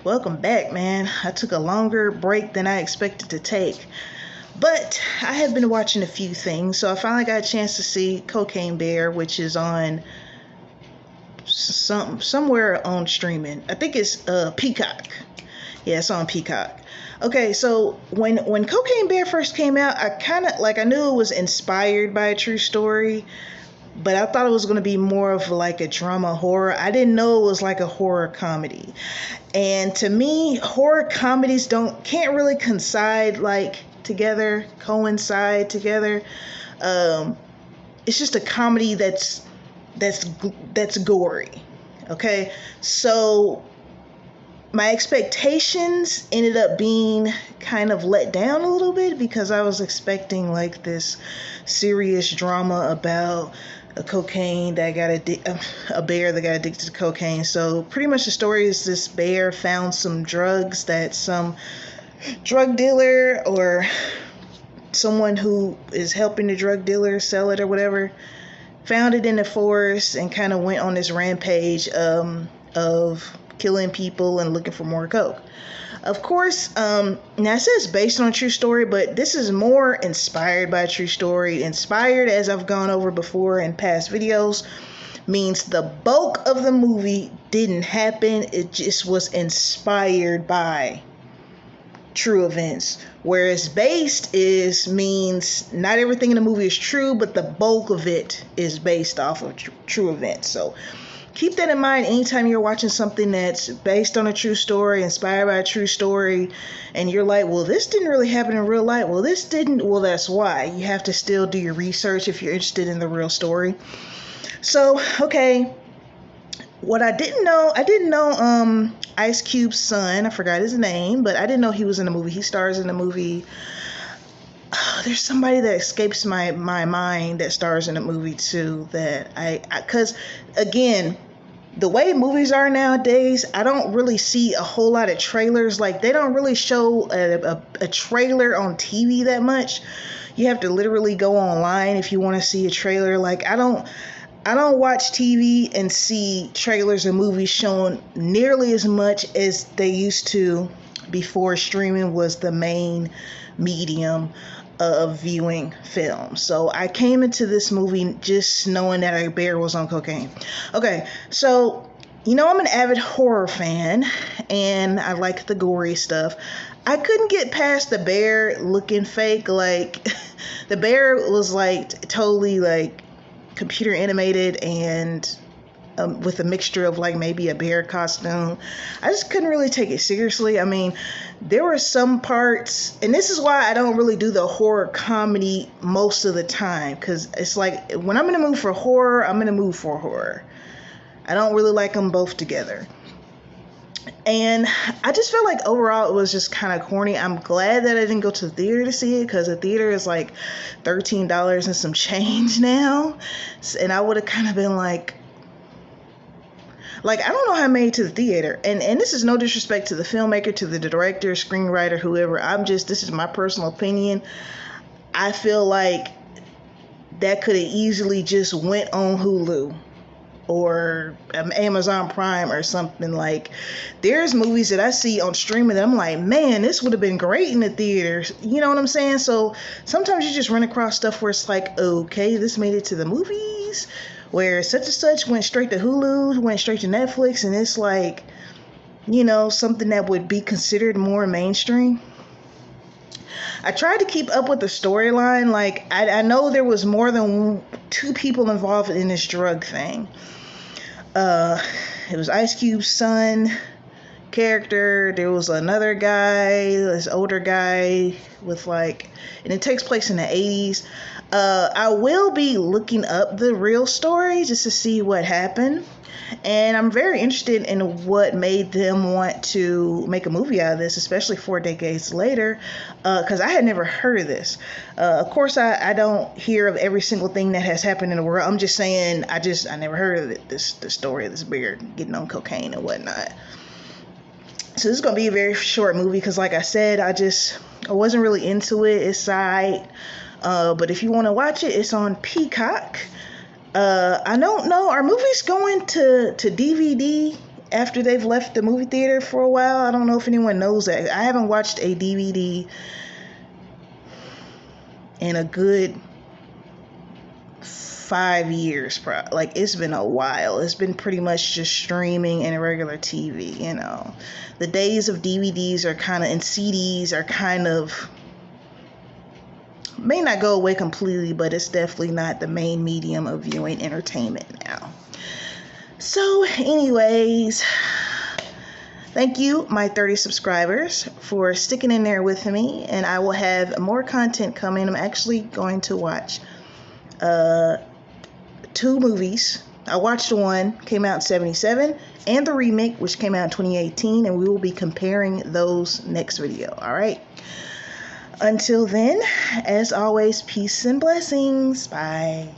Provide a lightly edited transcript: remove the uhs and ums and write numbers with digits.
Welcome back, man. I took a longer break than I expected to take. But I have been watching a few things, so I finally got a chance to see Cocaine Bear, which is on somewhere on streaming. I think it's Peacock. Yeah, it's on Peacock. Okay, so when Cocaine Bear first came out, I knew it was inspired by a true story, but I thought it was going to be more of like a drama horror. I didn't know it was like a horror comedy. And to me, horror comedies can't really coincide together. It's just a comedy that's gory. Okay, so my expectations ended up being kind of let down a little bit because I was expecting like this serious drama about a bear that got addicted to cocaine. So pretty much the story is this bear found some drugs that some drug dealer or someone who is helping the drug dealer sell it or whatever found it in the forest and kind of went on this rampage of killing people and looking for more coke. Of course, now it says based on a true story, but this is more inspired by a true story. Inspired, as I've gone over before in past videos, means the bulk of the movie didn't happen. It just was inspired by true events. Whereas based means not everything in the movie is true, but the bulk of it is based off of true events. So keep that in mind anytime you're watching something that's based on a true story, inspired by a true story, and you're like, well, this didn't really happen in real life. Well, this didn't. Well, that's why. You have to still do your research if you're interested in the real story. So, okay. What I didn't know Ice Cube's son, I forgot his name, but I didn't know he was in the movie. He stars in the movie. There's somebody that escapes my mind that stars in the movie too, because again, the way movies are nowadays, I don't really see a whole lot of trailers. Like, they don't really show a trailer on TV that much. You have to literally go online if you want to see a trailer. Like, I don't watch TV and see trailers and movies shown nearly as much as they used to before streaming was the main medium of viewing film. So I came into this movie just knowing that a bear was on cocaine. Okay, so I'm an avid horror fan and I like the gory stuff. I couldn't get past the bear looking fake. Like, the bear was like totally like computer animated and with a mixture of like maybe a bear costume. I just couldn't really take it seriously. I mean, there were some parts, and this is why I don't really do the horror comedy most of the time, because it's like when I'm in the mood for horror, I'm in the mood for horror. I don't really like them both together. And I just felt like overall it was just kind of corny. I'm glad that I didn't go to the theater to see it, because the theater is like $13 and some change now. And I would have kind of been like, I don't know how I made it to the theater. And this is no disrespect to the filmmaker, to the director, screenwriter, whoever. This is my personal opinion. I feel like that could have easily just went on Hulu or Amazon Prime or something. Like, there's movies that I see on streaming that I'm like, man, this would have been great in the theaters. You know what I'm saying? So sometimes you just run across stuff where it's like, okay, this made it to the movies, where such and such went straight to Hulu, went straight to Netflix, and it's like, something that would be considered more mainstream. I tried to keep up with the storyline. Like, I know there was more than two people involved in this drug thing. It was Ice Cube's son character. There was another guy, this older guy and it takes place in the 80s. I will be looking up the real story just to see what happened. And I'm very interested in what made them want to make a movie out of this, especially 4 decades later, because I had never heard of this. Of course, I don't hear of every single thing that has happened in the world. I'm just saying, I never heard of it, the story of this bear getting on cocaine and whatnot. So this is going to be a very short movie because, like I said, I wasn't really into it. It's side. But if you want to watch it, it's on Peacock. I don't know. Are movies going to DVD after they've left the movie theater for a while. I don't know if anyone knows that. I haven't watched a DVD in a good 5 years. Like, it's been a while. It's been pretty much just streaming and regular TV, you know. The days of DVDs are kind of, and CDs are kind of, may not go away completely, but it's definitely not the main medium of viewing entertainment now. So anyways, thank you, my 30 subscribers, for sticking in there with me, and I will have more content coming. I'm actually going to watch 2 movies. I watched one, came out in 1977, and the remake, which came out in 2018, and we will be comparing those next video. All right. Until then, as always, peace and blessings. Bye.